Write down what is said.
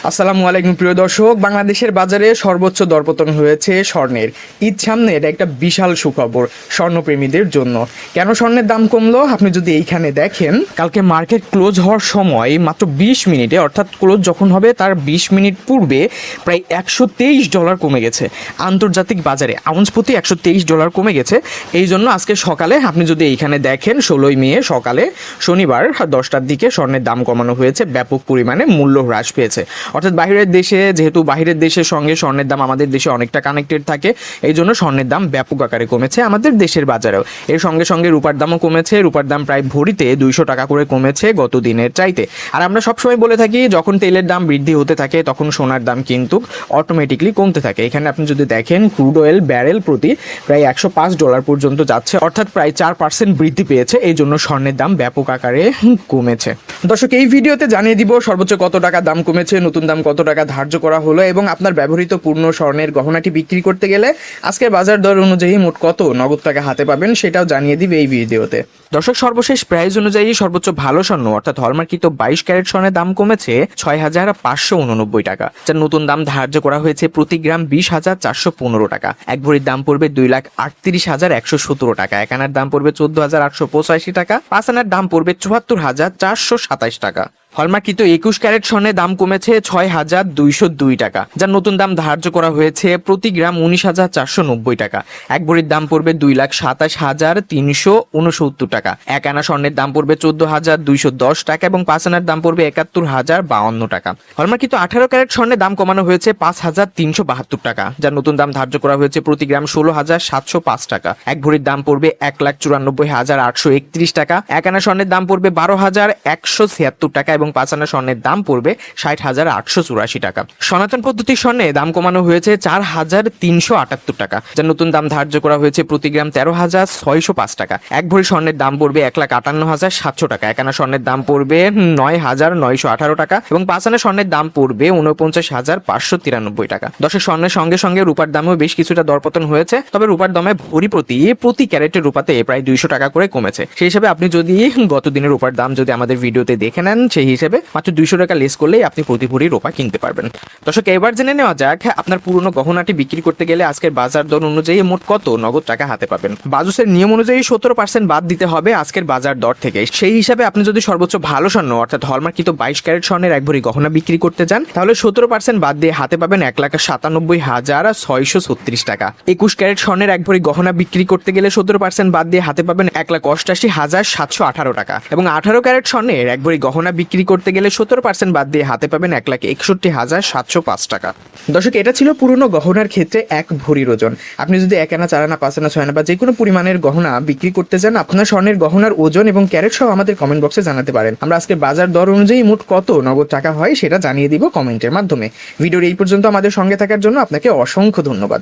আসসালামু আলাইকুম প্রিয় দর্শক, বাংলাদেশের বাজারে সর্বোচ্চ দরপতন হয়েছে স্বর্ণের। ঈদ সামনে এটা একটা বিশাল সুখবর স্বর্ণপ্রেমীদের জন্য। কেন স্বর্ণের দাম কমলো আপনি যদি এইখানে দেখেন, কালকে মার্কেট ক্লোজ হওয়ার সময় মাত্র 20 মিনিটে, অর্থাৎ ক্লোজ যখন হবে তার 20 মিনিট পূর্বে প্রায় $123 কমে গেছে। আন্তর্জাতিক বাজারে আউন্স প্রতি $123 কমে গেছে। এই জন্য আজকে সকালে আপনি যদি এইখানে দেখেন 16 মে সকালে শনিবার 10টার দিকে স্বর্ণের দাম কমানো হয়েছে, ব্যাপক পরিমাণে মূল্য হ্রাস পেয়েছে। অর্থাৎ বাইরের দেশে, যেহেতু বাইরের দেশের সঙ্গে স্বর্ণের দাম আমাদের দেশে অনেকটা কানেক্টেড থাকে, এই জন্য স্বর্ণের দাম ব্যাপক আকারে কমেছে আমাদের দেশের বাজারেও। এর সঙ্গে সঙ্গে রূপার দামও কমেছে। রূপার দাম প্রায় ভরিতে $200 করে কমেছে গত দিনের চাইতে। আর আমরা সবসময় বলে থাকি, যখন তেলের দাম বৃদ্ধি হতে থাকে তখন সোনার দাম কিন্তু অটোমেটিকলি কমতে থাকে। এখানে আপনি যদি দেখেন, ক্রুড অয়েল ব্যারেল প্রতি প্রায় $105 পর্যন্ত যাচ্ছে, অর্থাৎ প্রায় 4% বৃদ্ধি পেয়েছে। এই জন্য স্বর্ণের দাম ব্যাপক আকারে কমেছে। দর্শক, এই ভিডিওতে জানিয়ে দিব সর্বোচ্চ কত টাকা দাম কমেছে, নতুন দাম কত টাকা ধার্য করা হলো, এবং আপনার ব্যবহৃত পূর্ণ স্বর্ণের গহনাটি বিক্রি করতে গেলে আজকের বাজার দর অনুযায়ী মোট কত নগদ টাকা হাতে পাবেন সেটাও জানিয়ে দিবে এই ভিডিওতে। দর্শক, সর্বশেষ প্রাইস অনুযায়ী সর্বোচ্চ ভালো স্বর্ণ অর্থাৎ হলমার্কিত 22 ক্যারেট স্বর্ণের দাম কমেছে $6,589 যার নতুন দাম ধার্য করা হয়েছে প্রতি গ্রাম $20,415। এক ভরির দাম পড়বে $2,38,117। এক আনার দাম পড়বে $14,885। 5 আনার দাম পড়বে $74,427। হলমার্কিত 21 ক্যারেট স্বর্ণের দাম কমেছে $6,202। যার নতুন দাম ধার্য করা হয়েছে প্রতি গ্রাম $19,490। এক ভরির দাম পড়বে $2,27,369। এক আনা স্বর্ণের দাম পড়বে $14,210 এবং 5 আনার দাম পড়বে $71,052। হলমার্কিত 18 ক্যারেট স্বর্ণের দাম কমানো হয়েছে $5,372। যার নতুন দাম ধার্য করা হয়েছে প্রতি গ্রাম $16,705। এক ভরির দাম পড়বে $1,94,831। এক আনা স্বর্ণের দাম পড়বে $12,176 এবং 5 আনা স্বর্ণের দাম পড়বে $60,884। সনাতন পদ্ধতির স্বর্ণে দাম কমানো হয়েছে $4,378। যার নতুন দাম ধার্য করা হয়েছে প্রতি গ্রাম $13,605। এক ভরি স্বর্ণের দাম পড়বে $1,58,700। এক আনা স্বর্ণের দাম পড়বে $9,918 এবং 5 আনা স্বর্ণের দাম পড়বে $49,593। দর্শক, স্বর্ণের সঙ্গে সঙ্গে রূপার দামেও বেশ কিছুটা দরপতন হয়েছে, তবে রূপার দামে ভরি প্রতি ক্যারেটের রূপাতে প্রায় $200 করে কমেছে। সেই হিসাবে আপনি যদি গত দিনের রূপার দাম যদি আমাদের ভিডিওতে দেখে নেন, সেই হিসেবে মাত্র $200 লেস করলেই আপনি প্রতি ভরি রূপা কিনতে পারবেন। দর্শক, এবার জেনে নেওয়া যাক আপনার পুরনো গহনাটি বিক্রি করতে গেলে আজকের বাজার দর অনুযায়ী মোট কত নগদ টাকা হাতে পাবেন। বাজুসের নিয়ম অনুযায়ী 17% বাদ দিতে হবে আজকের বাজার দর থেকে। সেই হিসাবে আপনি যদি সর্বোচ্চ ভালো স্বর্ণ অর্থাৎ হলমার্কিত 22 ক্যারেট স্বর্ণের এক ভরি গহনা বিক্রি করতে যান, তাহলে 17% বাদ দিয়ে হাতে পাবেন $1,97,636। 21 ক্যারেট স্বর্ণের এক ভরি গহনা বিক্রি করতে গেলে 17% বাদ দিয়ে হাতে পাবেন $1,88,718 এবং 18 ক্যারেট স্বর্ণের এক ভরি গহনা বিক্রি করতে গেলে 17% বাদ দিয়ে হাতে পাবেন $1,61,705। দর্শক, এটা ছিল পুরনো গহনার ক্ষেত্রে এক ভরির ওজন। আপনি যদি 1 আনা, 4 আনা, 5 আনা, 6 আনা বা যে কোনো পরিমাণের গহনা বিক্রি করতে চান, আপনার স্বর্ণের গহনার ওজন এবং ক্যারেট সহ আমাদের কমেন্ট বক্সে জানাতে পারেন। আমরা আজকে বাজার দর অনুযায়ী মোট কত নগদ টাকা হয় সেটা জানিয়ে দিব কমেন্টের মাধ্যমে। ভিডিওর এই পর্যন্ত আমাদের সঙ্গে থাকার জন্য আপনাকে অসংখ্য ধন্যবাদ।